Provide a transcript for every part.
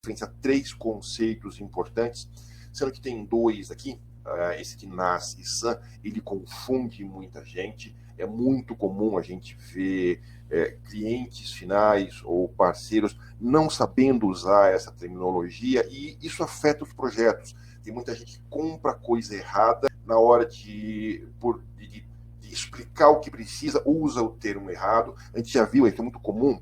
diferenciar três conceitos importantes, sendo que tem dois aqui. Esse de NAS e SAN, ele confunde muita gente. É muito comum a gente ver clientes finais ou parceiros não sabendo usar essa terminologia, e isso afeta os projetos. Tem muita gente que compra coisa errada na hora de explicar o que precisa, usa o termo errado. A gente já viu, isso é muito comum,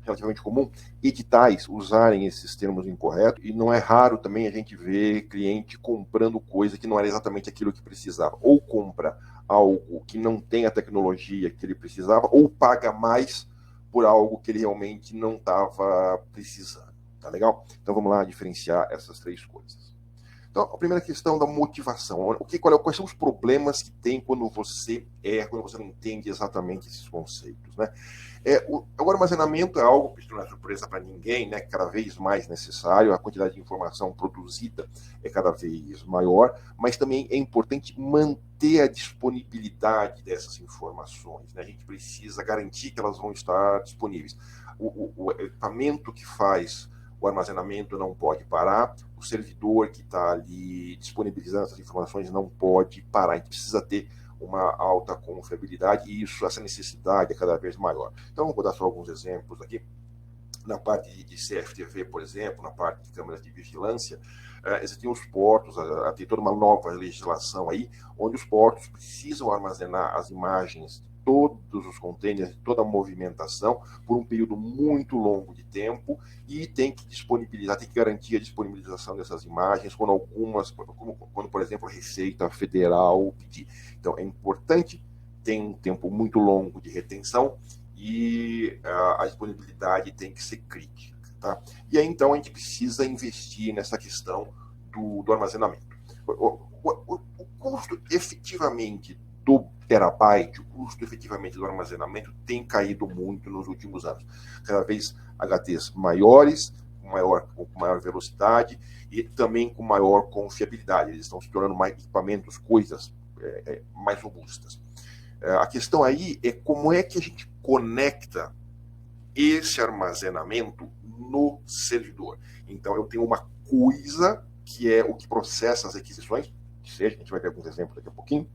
relativamente comum, editais usarem esses termos incorretos, e não é raro também a gente ver cliente comprando coisa que não era exatamente aquilo que precisava, ou compra algo que não tem a tecnologia que ele precisava, ou paga mais por algo que ele realmente não estava precisando. Tá legal? Então vamos lá diferenciar essas três coisas. Então, a primeira questão da motivação. Quais são os problemas que tem quando você quando você não entende exatamente esses conceitos, né? O armazenamento é algo que não é surpresa para ninguém, né? Cada vez mais necessário, a quantidade de informação produzida é cada vez maior, mas também é importante manter a disponibilidade dessas informações, né? A gente precisa garantir que elas vão estar disponíveis. O equipamento que faz o armazenamento não pode parar, o servidor que está ali disponibilizando essas informações não pode parar. A gente precisa ter uma alta confiabilidade, e essa necessidade é cada vez maior. Então, vou dar só alguns exemplos aqui. Na parte de CFTV, por exemplo, na parte de câmeras de vigilância, existem os portos, tem toda uma nova legislação aí, onde os portos precisam armazenar as imagens de todos os containers, de toda a movimentação, por um período muito longo de tempo, e tem que disponibilizar, tem que garantir a disponibilização dessas imagens quando quando, por exemplo, a Receita Federal pedir. Então, é importante, tem um tempo muito longo de retenção, e a disponibilidade tem que ser crítica. Tá? E aí, então, a gente precisa investir nessa questão do armazenamento. O custo, efetivamente, do terabyte, o custo, efetivamente, do armazenamento tem caído muito nos últimos anos. Cada vez HDs maiores, com maior velocidade e também com maior confiabilidade. Eles estão se tornando mais equipamentos, coisas mais robustas. A questão aí é como é que a gente conecta esse armazenamento no servidor. Então, eu tenho uma coisa que é o que processa as requisições, a gente vai ver alguns exemplos daqui a pouquinho,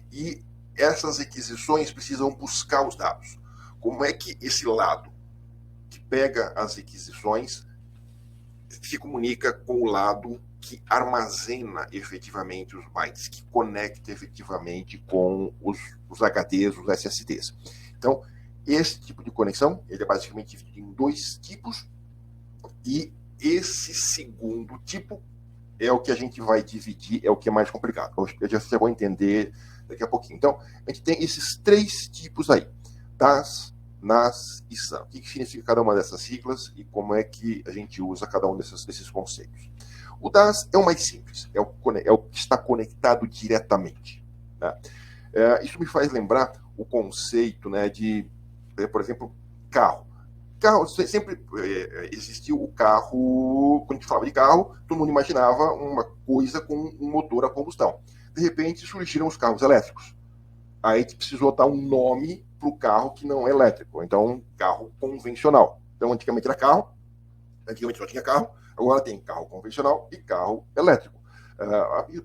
e essas requisições precisam buscar os dados. Como é que esse lado que pega as requisições se comunica com o lado que armazena efetivamente os bytes, que conecta efetivamente com os HDs, os SSDs. Então, esse tipo de conexão, ele é basicamente dividido em dois tipos, e esse segundo tipo é o que a gente vai dividir, é o que é mais complicado. Eu já vou entender daqui a pouquinho. Então, a gente tem esses três tipos aí: DAS, NAS e SAN. O que significa cada uma dessas siglas e como é que a gente usa cada um desses conceitos? O DAS é o mais simples, é o que está conectado diretamente. Né? Isso me faz lembrar o conceito, né, de, por exemplo, carro. Sempre existiu o carro. Quando a gente falava de carro, todo mundo imaginava uma coisa com um motor a combustão. De repente surgiram os carros elétricos. Aí a gente precisou dar um nome para o carro que não é elétrico, então carro convencional. Então antigamente era carro, antigamente só tinha carro, agora tem carro convencional e carro elétrico.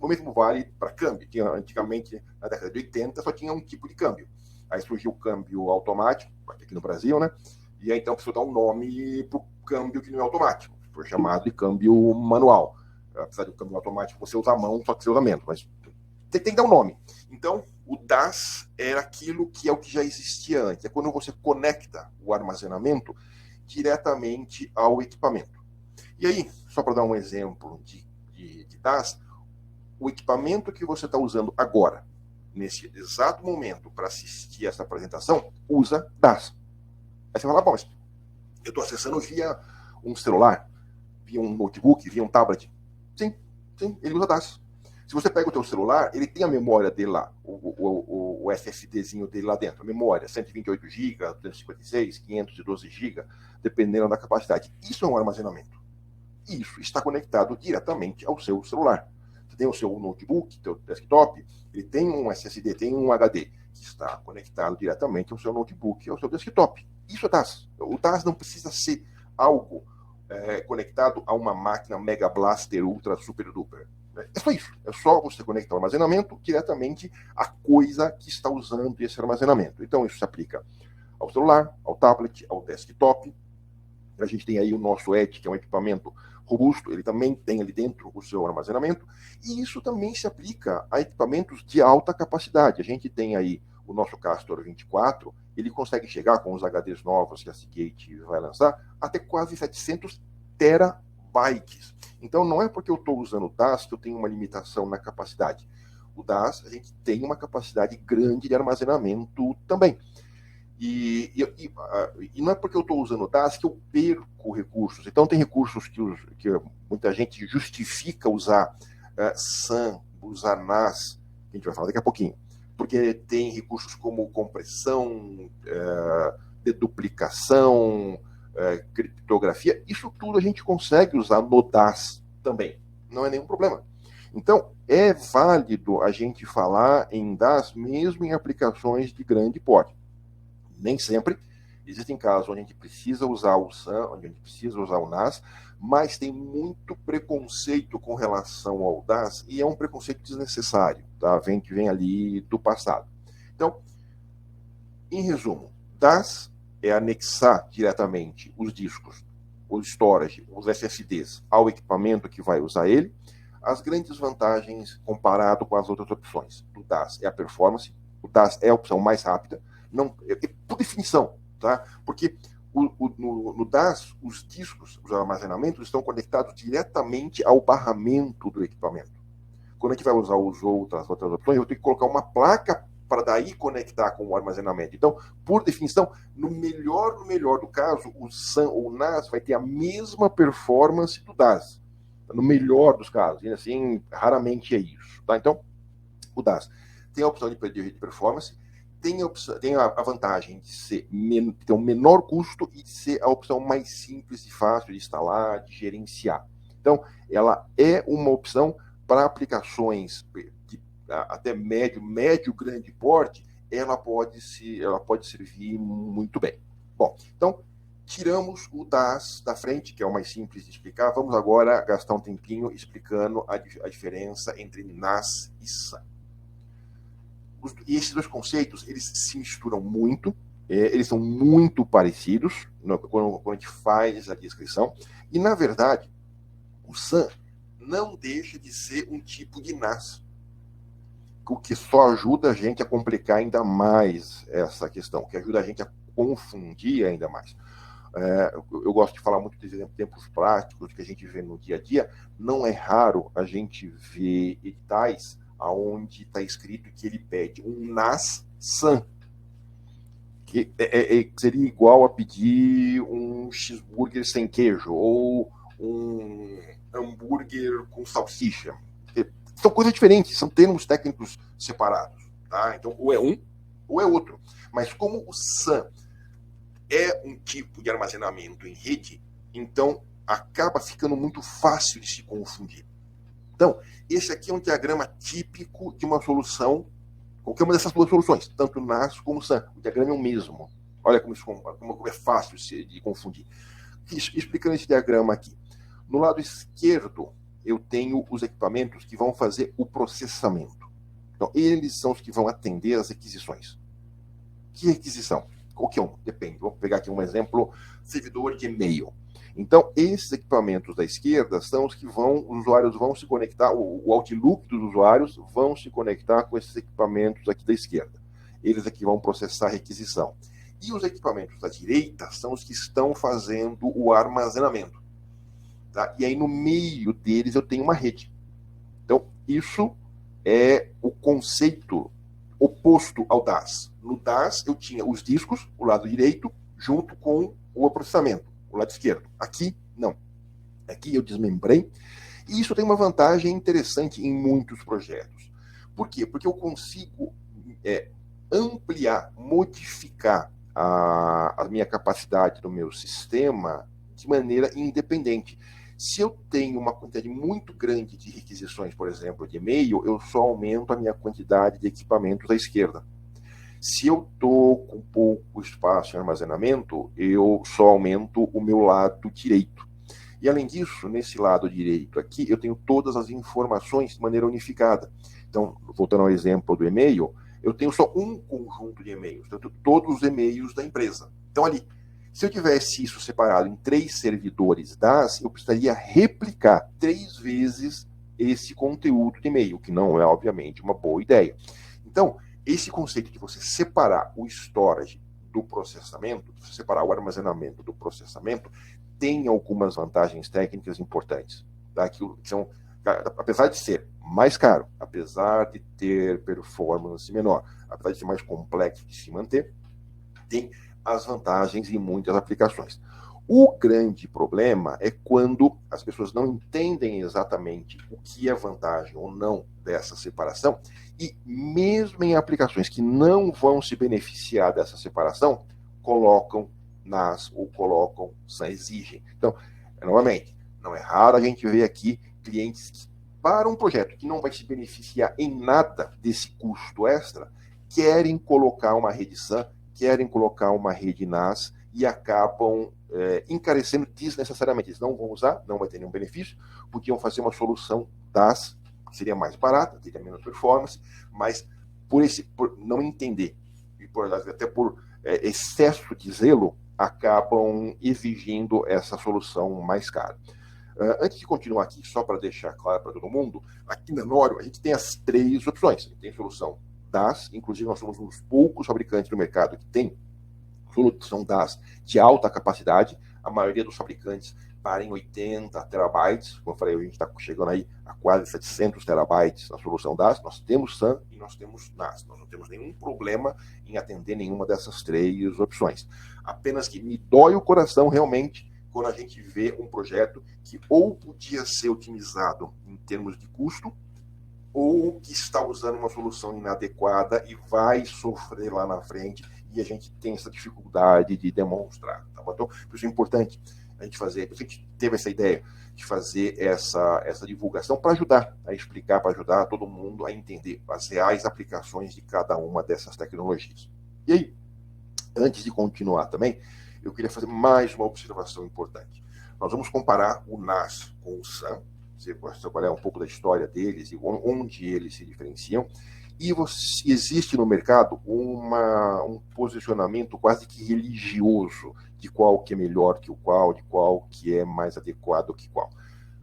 O mesmo vale para câmbio. Antigamente, na década de 80, só tinha um tipo de câmbio. Aí surgiu o câmbio automático, aqui no Brasil, né? E aí então precisou dar um nome para o câmbio que não é automático. Foi chamado de câmbio manual. Apesar do câmbio automático você usa a mão, só que você usa menos, mas tem que dar um nome. Então, o DAS era aquilo que é o que já existia antes. É quando você conecta o armazenamento diretamente ao equipamento. E aí, só para dar um exemplo de DAS, o equipamento que você está usando agora, nesse exato momento, para assistir essa apresentação, usa DAS. Aí você fala, bom, mas eu estou acessando via um celular, via um notebook, via um tablet. Sim, ele usa DAS. Se você pega o teu celular, ele tem a memória dele lá, o SSDzinho dele lá dentro, a memória, 128 GB, 256, 512 GB, dependendo da capacidade. Isso é um armazenamento. Isso está conectado diretamente ao seu celular. Você tem o seu notebook, seu desktop, ele tem um SSD, tem um HD, que está conectado diretamente ao seu notebook, ao seu desktop. Isso é DAS. O DAS não precisa ser algo conectado a uma máquina Mega Blaster Ultra Super Duper. É só isso. É só você conectar o armazenamento diretamente à coisa que está usando esse armazenamento. Então, isso se aplica ao celular, ao tablet, ao desktop. A gente tem aí o nosso Edge, que é um equipamento robusto, ele também tem ali dentro o seu armazenamento, e isso também se aplica a equipamentos de alta capacidade. A gente tem aí o nosso Castor 24, ele consegue chegar com os HDs novos que a Seagate vai lançar, até quase 700 terabytes. Então não é porque eu estou usando o DAS que eu tenho uma limitação na capacidade. O DAS, a gente tem uma capacidade grande de armazenamento também. E não é porque eu estou usando o DAS que eu perco recursos. Então, tem recursos que muita gente justifica usar SAN, usar NAS, que a gente vai falar daqui a pouquinho, porque tem recursos como compressão, deduplicação, criptografia. Isso tudo a gente consegue usar no DAS também. Não é nenhum problema. Então, é válido a gente falar em DAS mesmo em aplicações de grande porte. Nem sempre. Existem casos onde a gente precisa usar o SAN, onde a gente precisa usar o NAS, mas tem muito preconceito com relação ao DAS, e é um preconceito desnecessário, tá? Que vem ali do passado. Então, em resumo, DAS é anexar diretamente os discos, o storage, os SSDs ao equipamento que vai usar ele. As grandes vantagens comparado com as outras opções do DAS é a performance. O DAS é a opção mais rápida, não, por definição, tá? Porque no DAS, os discos, os armazenamentos estão conectados diretamente ao barramento do equipamento. Quando a gente vai usar as outras opções, eu tenho que colocar uma placa para daí conectar com o armazenamento. Então, por definição, no melhor do caso, o SAN ou o NAS vai ter a mesma performance do DAS. No melhor dos casos. E assim, raramente é isso. Tá? Então, o DAS tem a opção de performance, tem a vantagem de ter um menor custo e de ser a opção mais simples e fácil de instalar, de gerenciar. Então, ela é uma opção para aplicações de até médio, grande porte, ela pode servir muito bem. Bom, então, tiramos o DAS da frente, que é o mais simples de explicar. Vamos agora gastar um tempinho explicando a diferença entre NAS e SAN. E esses dois conceitos, eles se misturam muito, eles são muito parecidos quando a gente faz a descrição, e, na verdade, o SAN não deixa de ser um tipo de NAS, o que só ajuda a gente a complicar ainda mais essa questão, que ajuda a gente a confundir ainda mais. Eu gosto de falar muito de exemplos práticos que a gente vê no dia a dia. Não é raro a gente ver editais onde está escrito que ele pede um NAS SAN, que seria igual a pedir um cheeseburger sem queijo ou um hambúrguer com salsicha. São coisas diferentes, são termos técnicos separados. Tá? Então, ou é um ou é outro. Mas como o SAN é um tipo de armazenamento em rede, então acaba ficando muito fácil de se confundir. Então, esse aqui é um diagrama típico de uma solução, qualquer uma dessas duas soluções, tanto NAS como SAN. O diagrama é o mesmo. Olha como é fácil de confundir. Explicando esse diagrama aqui. No lado esquerdo, eu tenho os equipamentos que vão fazer o processamento. Então, eles são os que vão atender as requisições. Que requisição? Qualquer um, depende. Vamos pegar aqui um exemplo, servidor de e-mail. Então, esses equipamentos da esquerda são os que os usuários vão se conectar, o Outlook dos usuários vão se conectar com esses equipamentos aqui da esquerda. Eles aqui vão processar a requisição. E os equipamentos da direita são os que estão fazendo o armazenamento. Tá? E aí, no meio deles, eu tenho uma rede. Então, isso é o conceito oposto ao DAS. No DAS, eu tinha os discos, o lado direito, junto com o processamento, o lado esquerdo. Aqui, não. Aqui eu desmembrei. E isso tem uma vantagem interessante em muitos projetos. Por quê? Porque eu consigo ampliar, modificar a minha capacidade do meu sistema de maneira independente. Se eu tenho uma quantidade muito grande de requisições, por exemplo, de e-mail, eu só aumento a minha quantidade de equipamentos à esquerda. Se eu estou com pouco espaço em armazenamento, eu só aumento o meu lado direito. E além disso, nesse lado direito aqui, eu tenho todas as informações de maneira unificada. Então, voltando ao exemplo do e-mail, eu tenho só um conjunto de e-mails, eu tenho todos os e-mails da empresa. Então, ali, se eu tivesse isso separado em 3 servidores DAS, eu precisaria replicar 3 vezes esse conteúdo de e-mail, que não é, obviamente, uma boa ideia. Então, esse conceito de você separar o storage do processamento, separar o armazenamento do processamento, tem algumas vantagens técnicas importantes. Tá? Que são, apesar de ser mais caro, apesar de ter performance menor, apesar de ser mais complexo de se manter, tem as vantagens em muitas aplicações. O grande problema é quando as pessoas não entendem exatamente o que é vantagem ou não dessa separação e mesmo em aplicações que não vão se beneficiar dessa separação, colocam NAS ou colocam SAN, exigem. Então, novamente, não é raro a gente ver aqui clientes que, para um projeto que não vai se beneficiar em nada desse custo extra, querem colocar uma rede SAN, querem colocar uma rede NAS e acabam encarecendo desnecessariamente. Eles não vão usar, não vai ter nenhum benefício, podiam fazer uma solução DAS, que seria mais barata, teria menos performance, mas por não entender, e até por excesso de zelo, acabam exigindo essa solução mais cara. Antes de continuar aqui, só para deixar claro para todo mundo, aqui na Norio a gente tem as 3 opções. A gente tem solução DAS, inclusive nós somos um dos poucos fabricantes no mercado que tem solução DAS de alta capacidade. A maioria dos fabricantes para em 80 terabytes. Como eu falei, a gente está chegando aí a quase 700 terabytes na solução DAS. Nós temos SAN e nós temos NAS. Nós não temos nenhum problema em atender nenhuma dessas 3 opções. Apenas que me dói o coração realmente quando a gente vê um projeto que ou podia ser otimizado em termos de custo, ou que está usando uma solução inadequada e vai sofrer lá na frente, e a gente tem essa dificuldade de demonstrar. Tá bom? Então, por isso é importante a gente fazer, por isso a gente teve essa ideia de fazer essa divulgação para ajudar a explicar, para ajudar todo mundo a entender as reais aplicações de cada uma dessas tecnologias. E aí, antes de continuar também, eu queria fazer mais uma observação importante. Nós vamos comparar o NAS com o SAN, trabalhar um pouco da história deles e onde eles se diferenciam. E existe no mercado um posicionamento quase que religioso de qual que é melhor que o qual, de qual que é mais adequado que qual.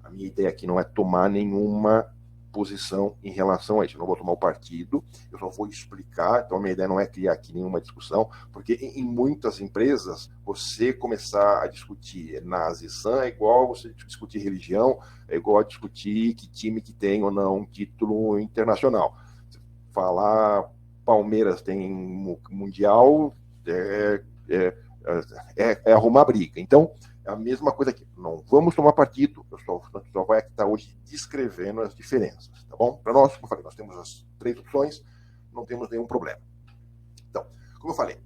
A minha ideia aqui não é tomar nenhuma posição em relação a isso. Eu não vou tomar o partido, eu só vou explicar. Então, a minha ideia não é criar aqui nenhuma discussão, porque em muitas empresas, você começar a discutir NAS e SAN é igual você discutir religião, é igual a discutir que time que tem ou não um título internacional. Falar Palmeiras tem mundial é arrumar briga. Então, é a mesma coisa aqui. Não vamos tomar partido, a gente só vai estar hoje descrevendo as diferenças, tá bom? Para nós, como eu falei, nós temos as 3 opções, não temos nenhum problema. Então, como eu falei,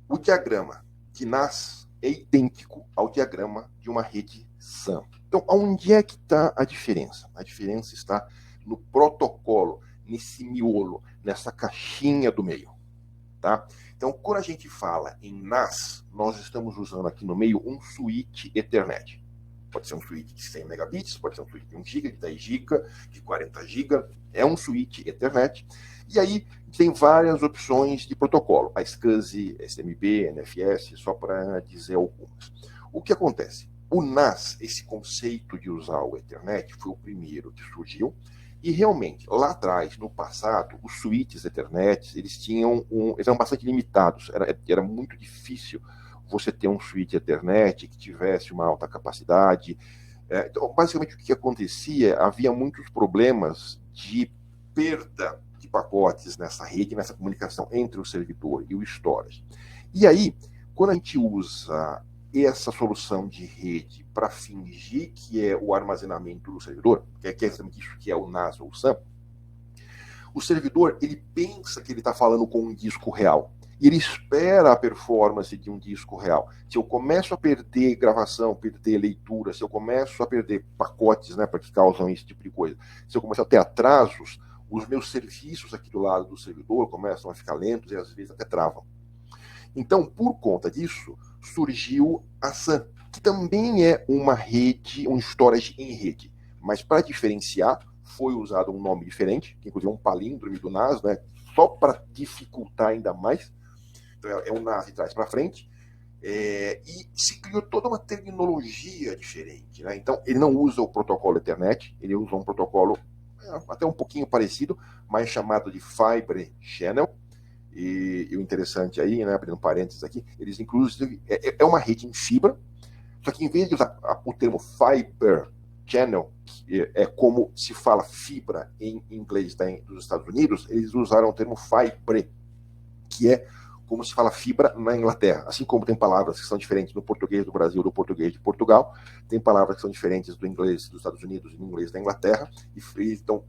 o diagrama de NAS é idêntico ao diagrama de uma rede SAN. Então, onde é que está a diferença? A diferença está no protocolo, nesse miolo, nessa caixinha do meio. Tá? Então, quando a gente fala em NAS, nós estamos usando aqui no meio um switch Ethernet. Pode ser um switch de 100 megabits, pode ser um switch de 1 GB, de 10 GB, de 40 GB. É um switch Ethernet. E aí tem várias opções de protocolo. A SCSI, SMB, NFS, só para dizer algumas. O que acontece? O NAS, esse conceito de usar o Ethernet, foi o primeiro que surgiu. E realmente, lá atrás, no passado, os switches Ethernet, eles eram bastante limitados. Era muito difícil você ter um switch Ethernet que tivesse uma alta capacidade. Então, basicamente, o que acontecia? Havia muitos problemas de perda de pacotes nessa rede, nessa comunicação entre o servidor e o storage. E aí, quando a gente usa essa solução de rede para fingir que é o armazenamento do servidor, que é exatamente isso que é o NAS ou o SAN, o servidor ele pensa que ele está falando com um disco real. E ele espera a performance de um disco real. Se eu começo a perder gravação, perder leitura, se eu começo a perder pacotes, né, que causam esse tipo de coisa, se eu começo a ter atrasos, os meus serviços aqui do lado do servidor começam a ficar lentos e às vezes até travam. Então, por conta disso, surgiu a SAN. que também é uma rede, um storage em rede. Mas para diferenciar, foi usado um nome diferente, que inclusive é um palíndrome do NAS, né? Só para dificultar ainda mais. Então é um NAS de trás para frente. E se criou toda uma terminologia diferente, né? Então ele não usa o protocolo Ethernet, ele usa um protocolo até um pouquinho parecido, mas chamado de Fibre Channel. E o interessante aí, né, abrindo parênteses aqui, eles inclusive é uma rede em fibra, só que em vez de usar o termo Fiber Channel, que é como se fala fibra em inglês dos Estados Unidos, eles usaram o termo Fibre, que é como se fala fibra na Inglaterra. Assim como tem palavras que são diferentes no português do Brasil do português de Portugal, tem palavras que são diferentes do inglês dos Estados Unidos e do inglês da Inglaterra, e então,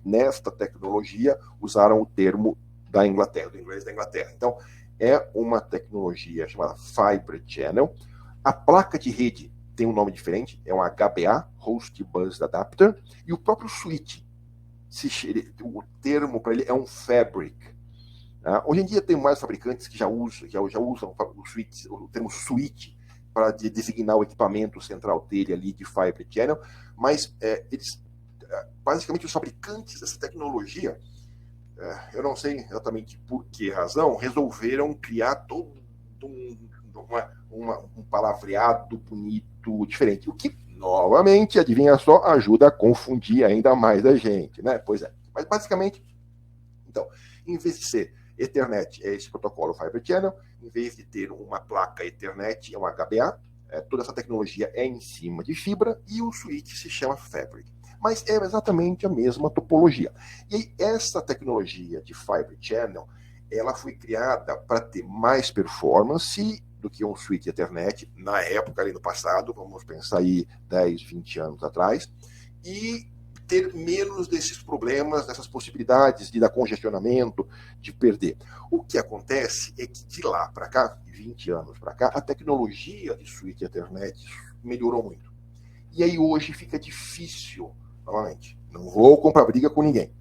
nesta tecnologia, usaram o termo da Inglaterra, do inglês da Inglaterra. Então, é uma tecnologia chamada Fibre Channel. A placa de rede tem um nome diferente, é um HBA, Host Bus Adapter, e o próprio switch, o termo para ele é um Fabric. Hoje em dia tem mais fabricantes que já usam o termo switch para designar o equipamento central dele ali de Fibre Channel, mas basicamente os fabricantes dessa tecnologia, eu não sei exatamente por que razão, resolveram criar todo um palavreado bonito, diferente, o que, novamente, adivinha só, ajuda a confundir ainda mais a gente, né? Pois é. Mas, basicamente, então, em vez de ser Ethernet, é esse protocolo Fibre Channel, em vez de ter uma placa Ethernet, é um HBA, toda essa tecnologia é em cima de fibra, e o switch se chama Fabric. Mas é exatamente a mesma topologia. E aí, essa tecnologia de Fibre Channel, ela foi criada para ter mais performance do que um switch Ethernet, na época, ali no passado, vamos pensar aí 10, 20 anos atrás, e ter menos desses problemas, dessas possibilidades de dar congestionamento, de perder. O que acontece é que de lá para cá, de 20 anos para cá, a tecnologia de switch Ethernet melhorou muito. E aí hoje fica difícil, novamente, não vou comprar briga com ninguém,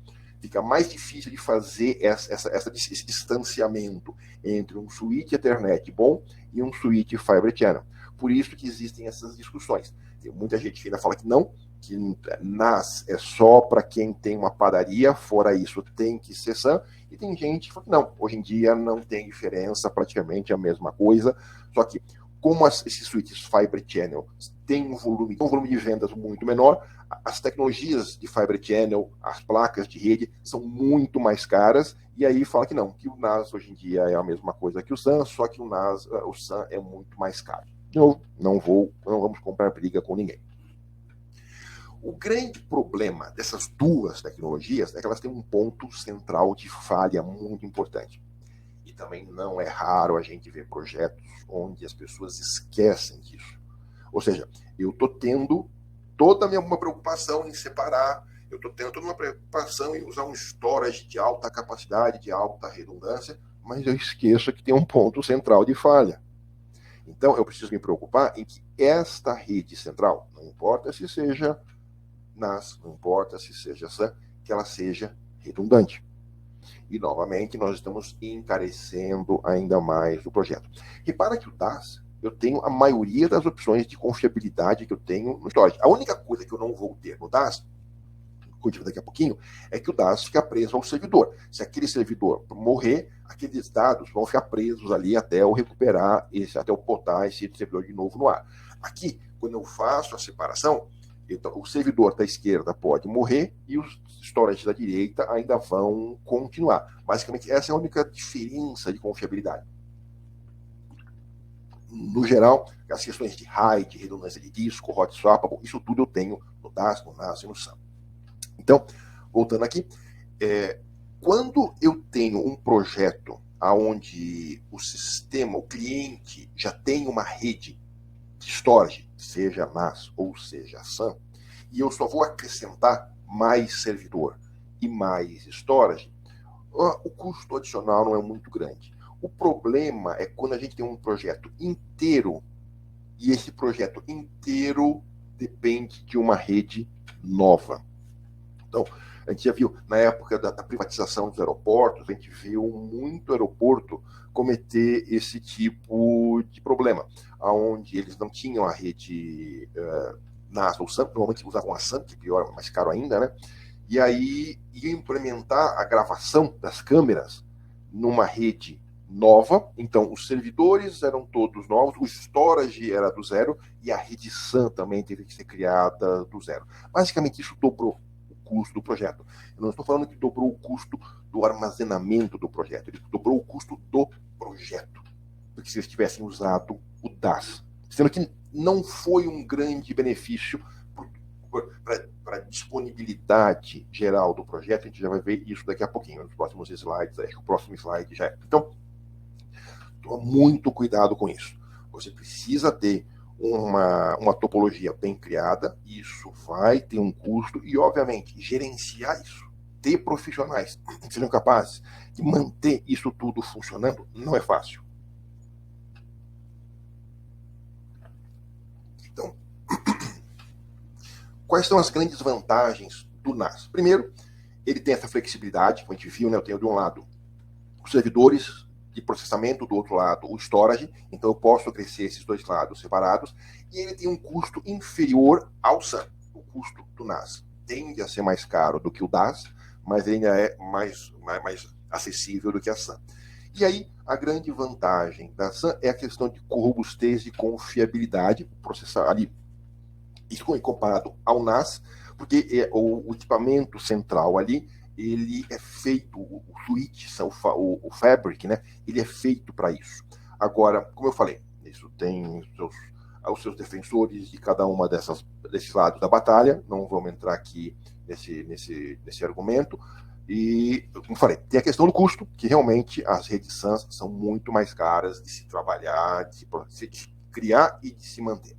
fica mais difícil de fazer esse distanciamento entre um switch Ethernet bom e um switch Fibre Channel. Por isso que existem essas discussões. Tem muita gente que ainda fala que não, que NAS é só para quem tem uma padaria, fora isso tem que ser SAN, e tem gente que fala que não, hoje em dia não tem diferença, praticamente a mesma coisa, só que como esses switches Fibre Channel têm um volume de vendas muito menor, as tecnologias de Fibre Channel, as placas de rede, são muito mais caras, e aí fala que não, que o NAS hoje em dia é a mesma coisa que o SAN, só que o SAN é muito mais caro. De novo, não vamos comprar briga com ninguém. O grande problema dessas duas tecnologias é que elas têm um ponto central de falha muito importante. E também não é raro a gente ver projetos onde as pessoas esquecem disso. Ou seja, eu estou tendo toda uma preocupação em separar, eu estou tendo toda uma preocupação em usar um storage de alta capacidade, de alta redundância, mas eu esqueço que tem um ponto central de falha. Então, eu preciso me preocupar em que esta rede central, não importa se seja NAS, não importa se seja SAN, que ela seja redundante. E, novamente, nós estamos encarecendo ainda mais o projeto. Repara que o DAS, eu tenho a maioria das opções de confiabilidade que eu tenho no storage. A única coisa que eu não vou ter no DAS, cuidado daqui a pouquinho, é que o DAS fica preso ao servidor. Se aquele servidor morrer, aqueles dados vão ficar presos ali até eu recuperar, até eu botar esse servidor de novo no ar. Aqui, quando eu faço a separação, então, o servidor da esquerda pode morrer e os storage da direita ainda vão continuar. Basicamente, essa é a única diferença de confiabilidade. No geral, as questões de RAID, redundância de disco, hot swap, isso tudo eu tenho no DAS, no NAS e no SAN. Então, voltando aqui, quando eu tenho um projeto onde o sistema, o cliente, já tem uma rede de storage, seja NAS ou seja SAN, e eu só vou acrescentar mais servidor e mais storage, o custo adicional não é muito grande. O problema é quando a gente tem um projeto inteiro e esse projeto inteiro depende de uma rede nova. Então, A gente já viu, na época da privatização dos aeroportos, a gente viu muito aeroporto cometer esse tipo de problema, onde eles não tinham a rede NAS ou SAM, normalmente usavam a SAM, que é pior, mais caro ainda, né? E aí ia implementar a gravação das câmeras numa rede nova, então os servidores eram todos novos, o storage era do zero e a rede SAM também teve que ser criada do zero. Basicamente isso dobrou o custo do projeto. Eu não estou falando que dobrou o custo do armazenamento do projeto, ele dobrou o custo do projeto, porque se eles tivessem usado o DAS, sendo que não foi um grande benefício para a disponibilidade geral do projeto. A gente já vai ver isso daqui a pouquinho, nos próximos slides. Acho que o próximo slide já é. Então, toma muito cuidado com isso. Você precisa ter uma topologia bem criada, isso vai ter um custo, e, obviamente, gerenciar isso, ter profissionais que sejam capazes de manter isso tudo funcionando, não é fácil. Então, quais são as grandes vantagens do NAS? Primeiro, ele tem essa flexibilidade, como a gente viu, né? Eu tenho de um lado os servidores de processamento, do outro lado o storage, então eu posso crescer esses dois lados separados, e ele tem um custo inferior ao SAM. O custo do NAS tende a ser mais caro do que o DAS, mas ele ainda é mais acessível do que a SAM. E aí, a grande vantagem da SAM é a questão de robustez e confiabilidade, processar ali, isso comparado ao NAS, porque o equipamento central ali, ele é feito, o switch, o fabric, né? Ele é feito para isso. Agora, como eu falei, isso tem os seus defensores de cada uma desses lados da batalha, não vamos entrar aqui nesse argumento. E, como falei, tem a questão do custo, que realmente as redes SANs são muito mais caras de se trabalhar, de se criar e de se manter.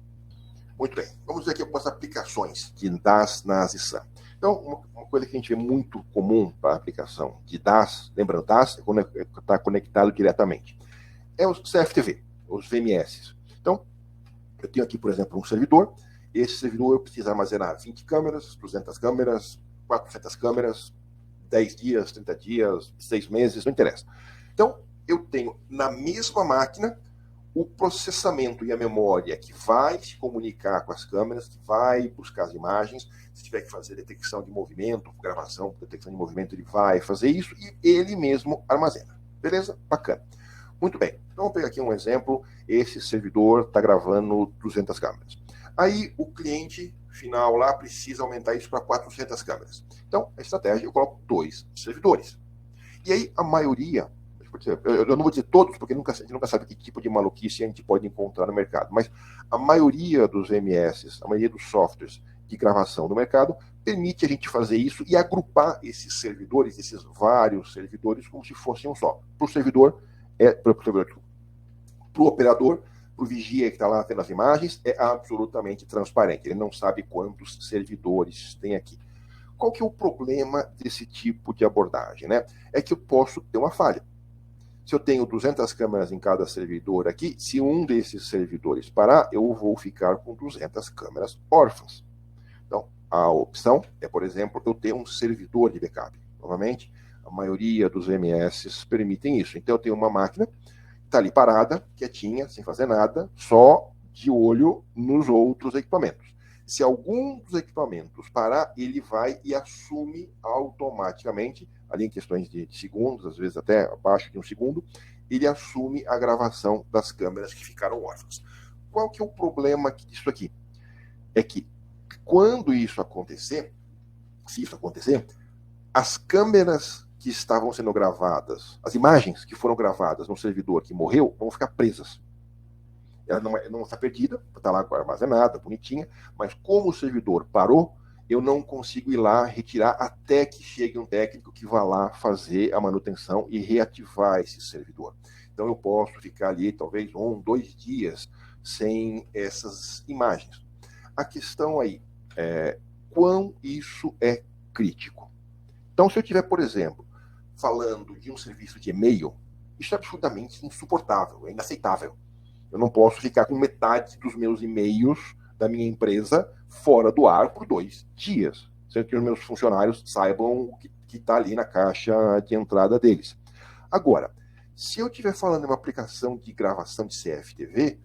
Muito bem, vamos ver aqui algumas aplicações de DAS, NAS e SAM. Então, uma coisa que a gente vê muito comum para a aplicação de DAS, lembrando, DAS é quando está conectado diretamente, é os CFTV, os VMS. Então, eu tenho aqui, por exemplo, um servidor. Esse servidor precisa armazenar 20 câmeras, 200 câmeras, 400 câmeras, 10 dias, 30 dias, 6 meses, não interessa. Então, eu tenho na mesma máquina o processamento e a memória que vai se comunicar com as câmeras, que vai buscar as imagens. Se tiver que fazer detecção de movimento, gravação, detecção de movimento, ele vai fazer isso e ele mesmo armazena. Beleza? Bacana. Muito bem. Então, vamos pegar aqui um exemplo. Esse servidor está gravando 200 câmeras. Aí, o cliente final lá precisa aumentar isso para 400 câmeras. Então, a estratégia, eu coloco 2 servidores. E aí, a maioria... Eu não vou dizer todos, porque a gente nunca sabe que tipo de maluquice a gente pode encontrar no mercado, mas a maioria dos VMS, a maioria dos softwares de gravação no mercado, permite a gente fazer isso e agrupar esses servidores, esses vários servidores, como se fossem um só. Para o servidor, para o operador, para o vigia que está lá vendo as imagens, é absolutamente transparente. Ele não sabe quantos servidores tem aqui. Qual que é o problema desse tipo de abordagem, né? É que eu posso ter uma falha. Se eu tenho 200 câmeras em cada servidor aqui, se um desses servidores parar, eu vou ficar com 200 câmeras órfãs. Então, a opção é, por exemplo, eu ter um servidor de backup. Novamente, a maioria dos VMS permitem isso. Então, eu tenho uma máquina que está ali parada, quietinha, sem fazer nada, só de olho nos outros equipamentos. Se algum dos equipamentos parar, ele vai e assume automaticamente, ali em questões de segundos, às vezes até abaixo de um segundo, ele assume a gravação das câmeras que ficaram órfãs. Qual que é o problema disso aqui? É que quando isso acontecer, se isso acontecer, as câmeras que estavam sendo gravadas, as imagens que foram gravadas no servidor que morreu, vão ficar presas. Ela não está perdida, está lá armazenada, bonitinha, mas como o servidor parou, eu não consigo ir lá retirar até que chegue um técnico que vá lá fazer a manutenção e reativar esse servidor. Então eu posso ficar ali talvez 1, 2 dias sem essas imagens. A questão aí é quão isso é crítico. Então, se eu tiver, por exemplo, falando de um serviço de e-mail, isso é absolutamente insuportável, é inaceitável. Eu não posso ficar com metade dos meus e-mails da minha empresa fora do ar por 2 dias. sem que os meus funcionários saibam o que está ali na caixa de entrada deles. Agora, se eu estiver falando de uma aplicação de gravação de CFTV,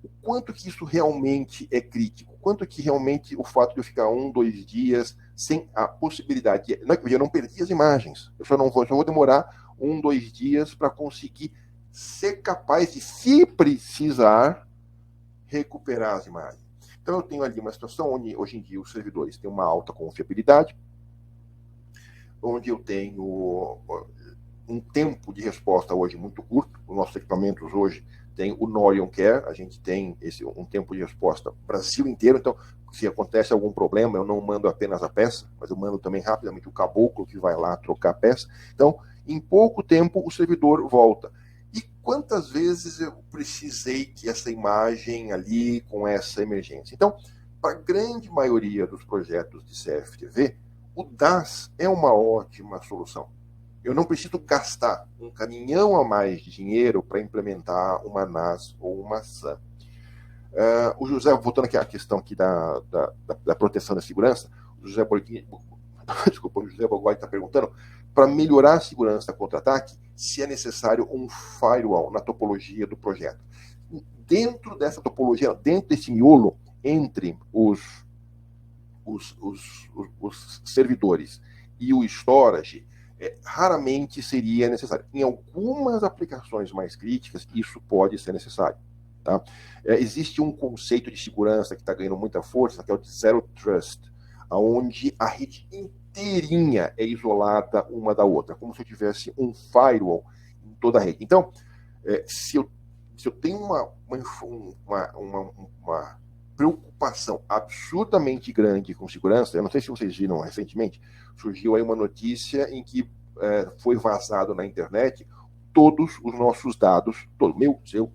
o quanto que isso realmente é crítico? Quanto que realmente o fato de eu ficar 1, 2 dias sem a possibilidade... Não é que eu não perdi as imagens, eu só vou demorar 1, 2 dias para conseguir ser capaz de, se precisar, recuperar as imagens. Então eu tenho ali uma situação onde, hoje em dia, os servidores têm uma alta confiabilidade, onde eu tenho um tempo de resposta hoje muito curto. Os nossos equipamentos hoje tem o Norion Care, a gente tem um tempo de resposta Brasil inteiro, então se acontece algum problema, eu não mando apenas a peça, mas eu mando também rapidamente o caboclo que vai lá trocar a peça. Então, em pouco tempo, o servidor volta. E quantas vezes eu precisei que essa imagem ali, com essa emergência? Então, para a grande maioria dos projetos de CFTV, o DAS é uma ótima solução. Eu não preciso gastar um caminhão a mais de dinheiro para implementar uma NAS ou uma SAN. O José, voltando aqui à questão aqui da proteção da segurança, o José Bogoi está perguntando, para melhorar a segurança contra ataque, se é necessário um firewall na topologia do projeto. Dentro dessa topologia, dentro desse miolo, entre os servidores e o storage, raramente seria necessário. Em algumas aplicações mais críticas, isso pode ser necessário. Tá? Existe um conceito de segurança que está ganhando muita força, que é o de Zero Trust, onde a rede inteirinha é isolada uma da outra, como se eu tivesse um firewall em toda a rede. Então, se eu tenho uma preocupação absurdamente grande com segurança, eu não sei se vocês viram recentemente, surgiu aí uma notícia em que foi vazado na internet todos os nossos dados, meu, seu,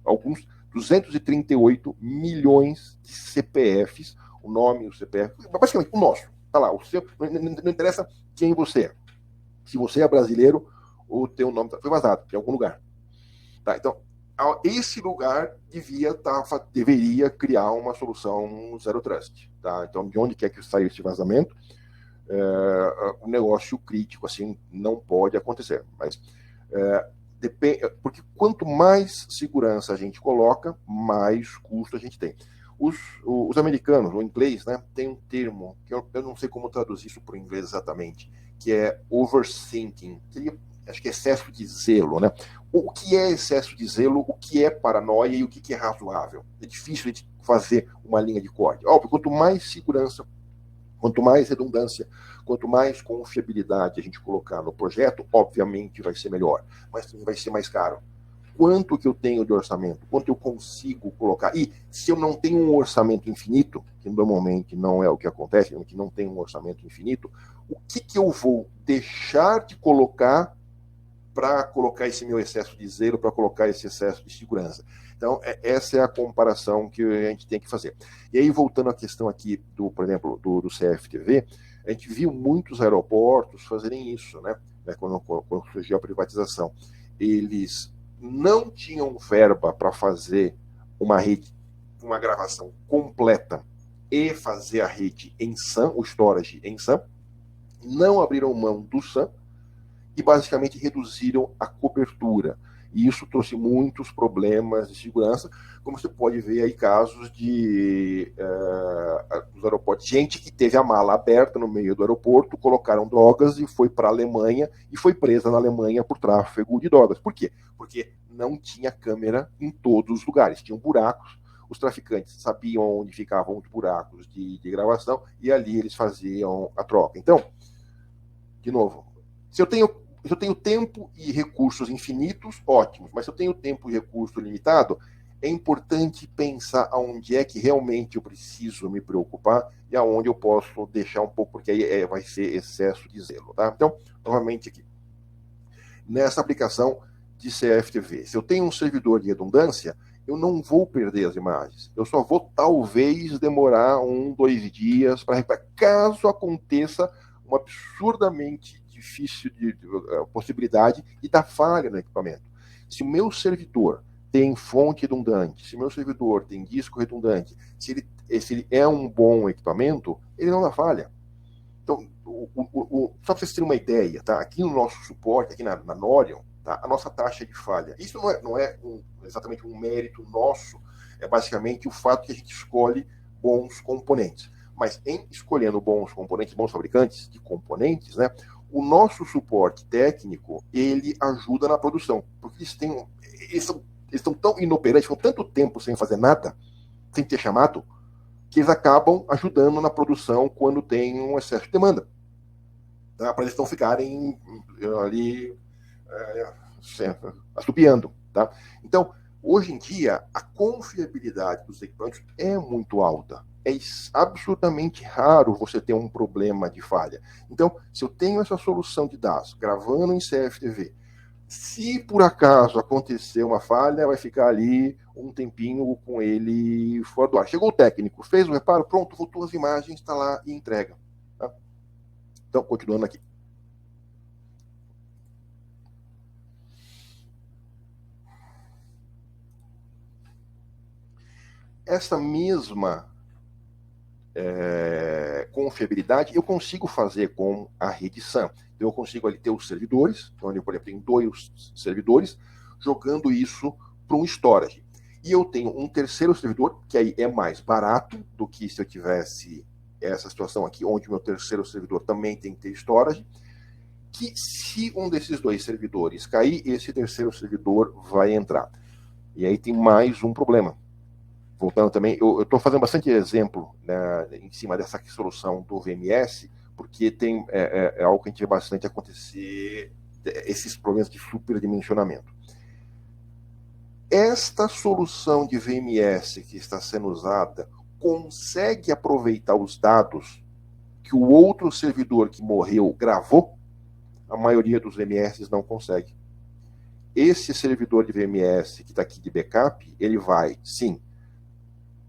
alguns 238 milhões de CPFs, o nome, o CPF, basicamente o nosso, tá lá, o seu, não interessa quem você é. Se você é brasileiro, o teu nome foi vazado de algum lugar. Tá, então, esse lugar deveria criar uma solução Zero Trust. Tá? Então, de onde quer que saia esse vazamento, um negócio crítico assim não pode acontecer. Mas porque quanto mais segurança a gente coloca, mais custo a gente tem. Os americanos, o inglês, né, tem um termo que eu não sei como traduzir isso para o inglês exatamente, que é overthinking. Acho que é excesso de zelo, né? O que é excesso de zelo, o que é paranoia e o que é razoável? É difícil de fazer uma linha de corte. Óbvio, quanto mais segurança, quanto mais redundância, quanto mais confiabilidade a gente colocar no projeto, obviamente vai ser melhor, mas também vai ser mais caro. Quanto que eu tenho de orçamento? Quanto eu consigo colocar? E se eu não tenho um orçamento infinito, que normalmente não é o que acontece, que não tem um orçamento infinito, o que eu vou deixar de colocar para colocar esse meu excesso de zelo, para colocar esse excesso de segurança? Então, essa é a comparação que a gente tem que fazer. E aí, voltando à questão aqui, por exemplo, do CFTV, a gente viu muitos aeroportos fazerem isso, né? Quando surgiu a privatização. Eles não tinham verba para fazer uma rede, uma gravação completa e fazer a rede em SAN, o storage em SAN, não abriram mão do SAN e basicamente reduziram a cobertura. E isso trouxe muitos problemas de segurança, como você pode ver aí casos dos aeroportos. Gente que teve a mala aberta no meio do aeroporto, colocaram drogas e foi para a Alemanha e foi presa na Alemanha por tráfego de drogas. Por quê? Porque não tinha câmera em todos os lugares, tinham buracos. Os traficantes sabiam onde ficavam os buracos de gravação e ali eles faziam a troca. Então, de novo, se eu tenho tempo e recursos infinitos, ótimos. Mas se eu tenho tempo e recurso limitado, é importante pensar aonde é que realmente eu preciso me preocupar e aonde eu posso deixar um pouco, porque aí vai ser excesso de zelo. Tá? Então, novamente aqui. Nessa aplicação de CFTV, se eu tenho um servidor de redundância, eu não vou perder as imagens. Eu só vou, talvez, demorar 1, 2 dias para recuperar. Caso aconteça uma absurdamente difícil de possibilidade e dar falha no equipamento. Se o meu servidor tem fonte redundante, se o meu servidor tem disco redundante, se ele é um bom equipamento, ele não dá falha. Então, só para vocês terem uma ideia, tá? Aqui no nosso suporte, aqui na Norion, tá? A nossa taxa de falha. Isso não é exatamente um mérito nosso, é basicamente o fato que a gente escolhe bons componentes. Mas em escolhendo bons componentes, bons fabricantes de componentes, né? O nosso suporte técnico, ele ajuda na produção, porque eles estão tão inoperantes, ficam tanto tempo sem fazer nada, sem ter chamado, que eles acabam ajudando na produção quando tem um excesso de demanda. Tá? Para eles não ficarem ali assobiando. Tá? Então, hoje em dia, a confiabilidade dos equipamentos é muito alta. É absolutamente raro você ter um problema de falha. Então, se eu tenho essa solução de DAS gravando em CFTV, se por acaso acontecer uma falha, vai ficar ali um tempinho com ele fora do ar. Chegou o técnico, fez o reparo, pronto, voltou as imagens, está lá e entrega. Tá? Então, continuando aqui. Essa mesma confiabilidade eu consigo fazer com a rede SAN. Então, eu consigo ali ter os servidores, então eu, por exemplo, tenho 2 servidores, jogando isso para um storage. E eu tenho um terceiro servidor, que aí é mais barato do que se eu tivesse essa situação aqui, onde o meu terceiro servidor também tem que ter storage, que se um desses 2 servidores cair, esse terceiro servidor vai entrar. E aí tem mais um problema. Voltando também, eu estou fazendo bastante exemplo, né, em cima dessa solução do VMS, porque é algo que a gente vê bastante acontecer, esses problemas de superdimensionamento. Esta solução de VMS que está sendo usada consegue aproveitar os dados que o outro servidor que morreu gravou? A maioria dos VMS não consegue. Esse servidor de VMS que está aqui de backup, ele vai, sim,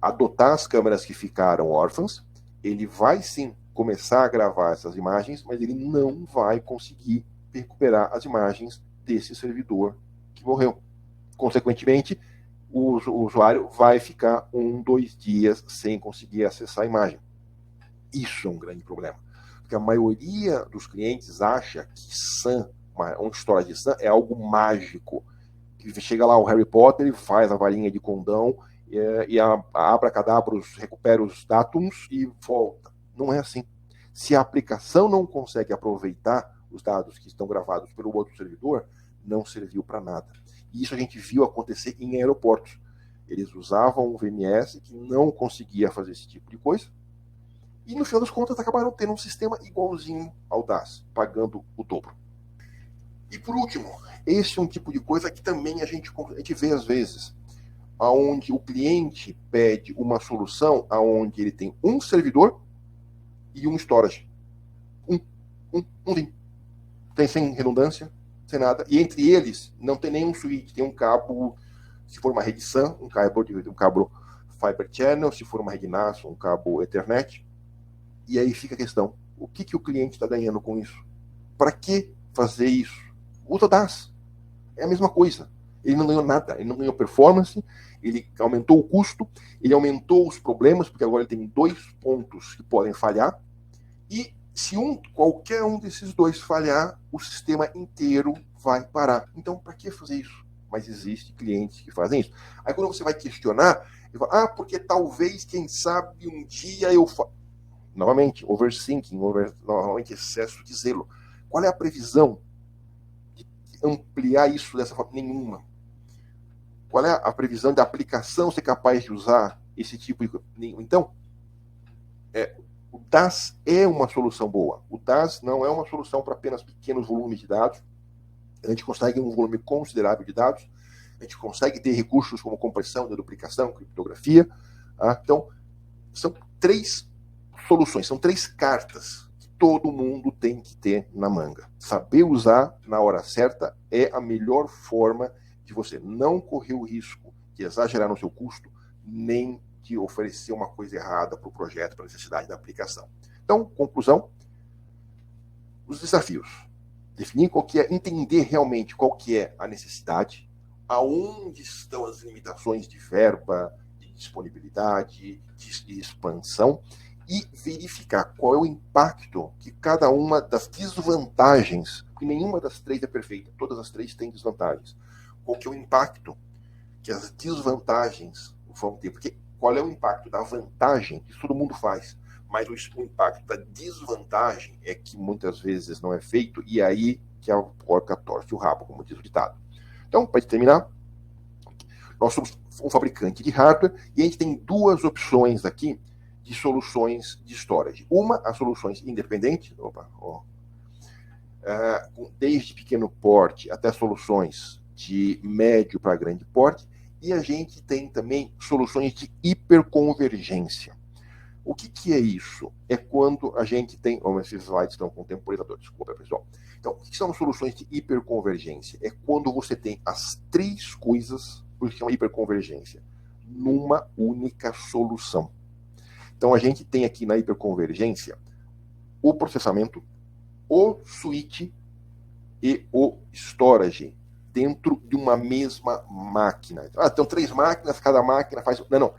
adotar as câmeras que ficaram órfãs, ele vai sim começar a gravar essas imagens, mas ele não vai conseguir recuperar as imagens desse servidor que morreu. Consequentemente, o usuário vai ficar 1, 2 dias sem conseguir acessar a imagem. Isso é um grande problema, porque a maioria dos clientes acha que SAN, uma história de SAN, é algo mágico. Que chega lá o Harry Potter e faz a varinha de condão e a Abracadabros recupera os datums e volta. Não é assim. Se a aplicação não consegue aproveitar os dados que estão gravados pelo outro servidor, não serviu para nada. E isso a gente viu acontecer em aeroportos. Eles usavam o VMS que não conseguia fazer esse tipo de coisa, e no final das contas acabaram tendo um sistema igualzinho ao DAS, pagando o dobro. E por último, esse é um tipo de coisa que também a gente vê às vezes, onde o cliente pede uma solução onde ele tem um servidor e um storage. Um tem sem redundância, sem nada. E entre eles não tem nenhum switch, tem um cabo, se for uma rede SAN, um cabo Fiber Channel, se for uma rede NAS, um cabo Ethernet. E aí fica a questão, o que o cliente está ganhando com isso? Para que fazer isso? Usa DAS. É a mesma coisa. Ele não ganhou nada, ele não ganhou performance, ele aumentou o custo, ele aumentou os problemas, porque agora ele tem 2 pontos que podem falhar, e se qualquer um desses 2 falhar, o sistema inteiro vai parar. Então, para que fazer isso? Mas existem clientes que fazem isso. Aí quando você vai questionar, ele fala, porque talvez, quem sabe, um dia eu faço. Novamente, overthinking, novamente excesso de zelo. Qual é a previsão de ampliar isso dessa forma? Nenhuma. Qual é a previsão da aplicação ser capaz de usar esse tipo de... Então, o DAS é uma solução boa. O DAS não é uma solução para apenas pequenos volumes de dados. A gente consegue um volume considerável de dados. A gente consegue ter recursos como compressão, deduplicação, criptografia. Então, são 3 soluções, são 3 cartas que todo mundo tem que ter na manga. Saber usar na hora certa é a melhor forma de você não correr o risco de exagerar no seu custo, nem de oferecer uma coisa errada para o projeto, para a necessidade da aplicação. Então, conclusão, os desafios. Definir qual que é, entender realmente qual que é a necessidade, aonde estão as limitações de verba, de disponibilidade, de expansão, e verificar qual é o impacto que cada uma das desvantagens, porque nenhuma das três é perfeita, todas as três têm desvantagens. Qual que é o impacto que as desvantagens vão ter? Porque qual é o impacto da vantagem? Isso todo mundo faz. Mas o impacto da desvantagem é que muitas vezes não é feito, e aí que a porca torce o rabo, como diz o ditado. Então, para terminar, nós somos um fabricante de hardware e a gente tem duas opções aqui de soluções de storage. Uma, as soluções independentes, desde pequeno porte até soluções de médio para grande porte, e a gente tem também soluções de hiperconvergência. O que é isso? É quando a gente tem... esses slides estão com temporizador, desculpa, pessoal. Então, o que são soluções de hiperconvergência? É quando você tem as três coisas, por isso que é uma hiperconvergência, numa única solução. Então, a gente tem aqui na hiperconvergência o processamento, o switch e o storage dentro de uma mesma máquina. Então, três máquinas, cada máquina faz... Não.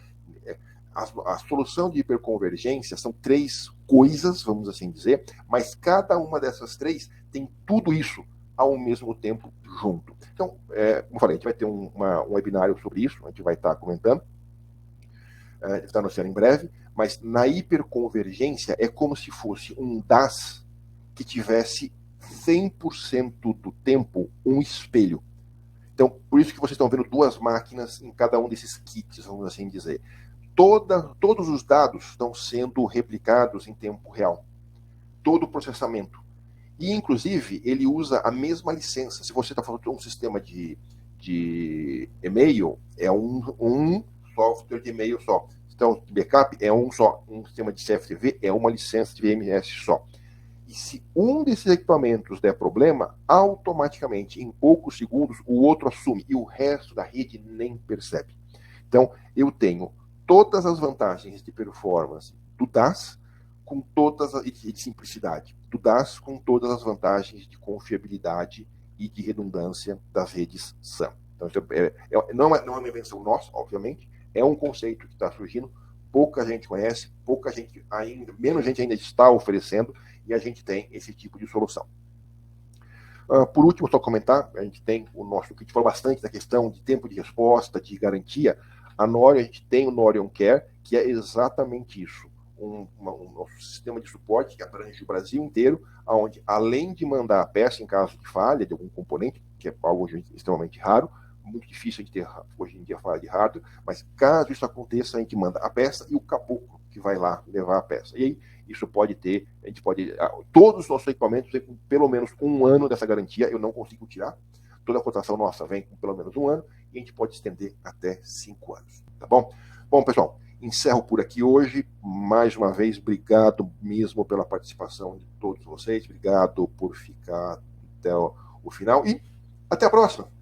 A solução de hiperconvergência são três coisas, vamos assim dizer, mas cada uma dessas três tem tudo isso ao mesmo tempo junto. Então, como eu falei, a gente vai ter um webinário sobre isso, a gente vai estar comentando, está anunciando em breve, mas na hiperconvergência é como se fosse um DAS que tivesse 100% do tempo um espelho. Então, por isso que vocês estão vendo duas máquinas em cada um desses kits, vamos assim dizer. Todos os dados estão sendo replicados em tempo real. Todo o processamento. E, inclusive, ele usa a mesma licença. Se você está falando de um sistema de e-mail, é um software de e-mail só. Então, backup é um só. Um sistema de CFTV é uma licença de VMS só. E se um desses equipamentos der problema, automaticamente, em poucos segundos, o outro assume. E o resto da rede nem percebe. Então, eu tenho todas as vantagens de performance do DAS com todas e de simplicidade do DAS com todas as vantagens de confiabilidade e de redundância das redes SAN. Então, não é uma invenção nossa, obviamente, é um conceito que está surgindo, pouca gente conhece, pouca gente ainda, menos gente ainda está oferecendo, e a gente tem esse tipo de solução. Por último, só comentar, a gente tem o nosso, que a gente falou bastante da questão de tempo de resposta, de garantia. A Norion, a gente tem o Norion Care, que é exatamente isso. Um sistema de suporte que abrange o Brasil inteiro, onde, além de mandar a peça em caso de falha de algum componente, que é algo extremamente raro, muito difícil de ter hoje em dia falha de hardware, mas caso isso aconteça, a gente manda a peça e o caboclo que vai lá levar a peça. E aí, isso pode ter, a gente pode... Todos os nossos equipamentos têm pelo menos um ano dessa garantia, eu não consigo tirar. Toda a cotação nossa vem com pelo menos um ano, e a gente pode estender até 5 anos, tá bom? Bom, pessoal, encerro por aqui hoje. Mais uma vez, obrigado mesmo pela participação de todos vocês, obrigado por ficar até o final, e até a próxima!